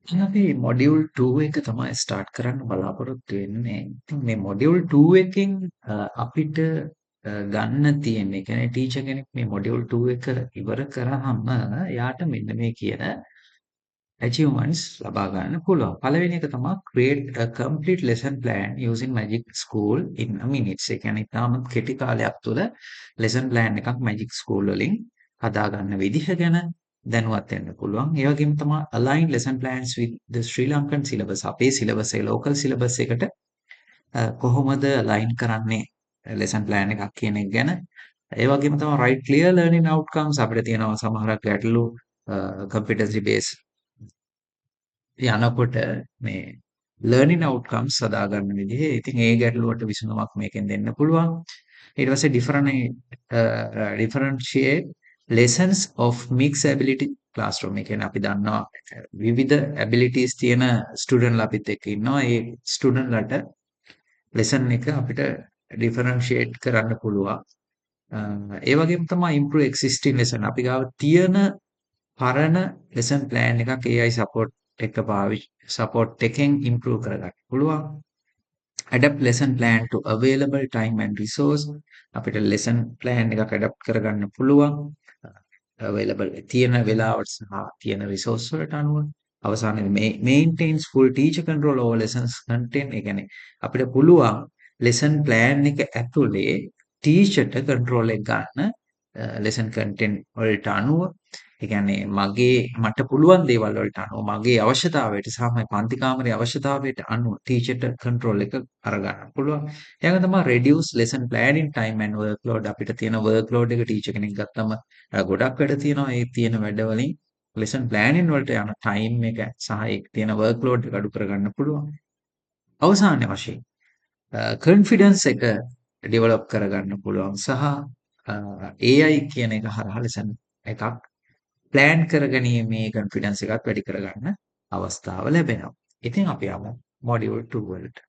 ඉතින් අපි මොඩියුල් 2 එක තමයි ස්ටාර්ට් කරන්න බලාපොරොත්තු වෙන්නේ. ඉතින් මේ මොඩියුල් 2 එකෙන් අපිට ගන්න තියෙන්නේ, කියන්නේ ටීචර් කෙනෙක් මේ මොඩියුල් 2 එක ඉවර කරාම එයාට මෙන්න මේ කියන achievements ලබා ගන්න පුළුවන්. පළවෙනි එක තමයි create a complete lesson plan using Magic School in a minutes. ඒ කියන්නේ ඉතාමත් කෙටි කාලයක් තුළ lesson plan එකක් Magic School වලින් හදා ගන්න විදිහ ගැන දැනුවත් වෙන්න පුළුවන්. ඒ වගේම තමයි align lesson plans with the Sri Lankan syllabus. අපේ syllabus එක local syllabus එකට කොහොමද align කරන්නේ lesson plan එකක් කියන එක ගැන. ඒ වගේම තමයි write clear learning outcomes. අපිට තියෙනවා සමහරක් ගැටලු competency based යනකොට මේ ලර්නින් අවුට්කම්ස් සදාගන්න විදිහ. ඉතින් ඒ ගැටලුවට විසඳුමක් මේකෙන් දෙන්න පුළුවන්. ඊට පස්සේ differentiate lessons of mixed ability classroom. ඒ කියන්නේ අපි දන්නවා විවිධ abilities තියෙන ස්ටුඩන්ට්ලා අපිත් එක්ක ඉන්නවා. ඒ ස්ටුඩන්ට්ලාට lesson එක අපිට differentiate කරන්න පුළුවන්. ඒ වගේම තමයි improve existing lesson. අපි ගාව තියෙන පරණ lesson plan එකක් AI support එක support එකෙන් improve කරගන්න පුළුවන්. adapt lesson plan to available time and resource. අපිට lesson plan එකක් adapt කරගන්න පුළුවන්. available තියෙන වෙලාවට සහ තියෙන resource වලට අනුව. අවසානයේ maintains full teacher control over lessons content. ඒ කියන්නේ අපිට පුළුවන් lesson plan එක ඇතුලේ ටීචර්ට control එක ගන්න lesson content වලට අනුව. ඒ කියන්නේ මට පුළුවන් දේවල් වලට අනුව මගේ අවශ්‍යතාවයට සහ මගේ පන්ති කාමරයේ අවශ්‍යතාවයට අනුව ටීචර්ට control එක අරගන්න පුළුවන්. ඊළඟ තමයි reduce lesson planning time and workload. අපිට තියෙන workload එක ටීචර් කෙනෙක් ගත්තම ගොඩක් වැඩ තියෙනවා. ඒ තියෙන වැඩ වලින් lesson planning වලට යන time එක සහ ඒ තියෙන workload එක අඩු කරගන්න පුළුවන්. අවසාන වශයෙන් confidence එක develop කරගන්න පුළුවන් සහ AI කියන එක හරහා lesson එකක් ප්ලෑන් කරගැනීමේ කොන්ෆිඩන්ස් එකත් වැඩි කරගන්න අවස්ථාව ලැබෙනවා. ඉතින් අපි යමු මොඩියුල් 2 වලට.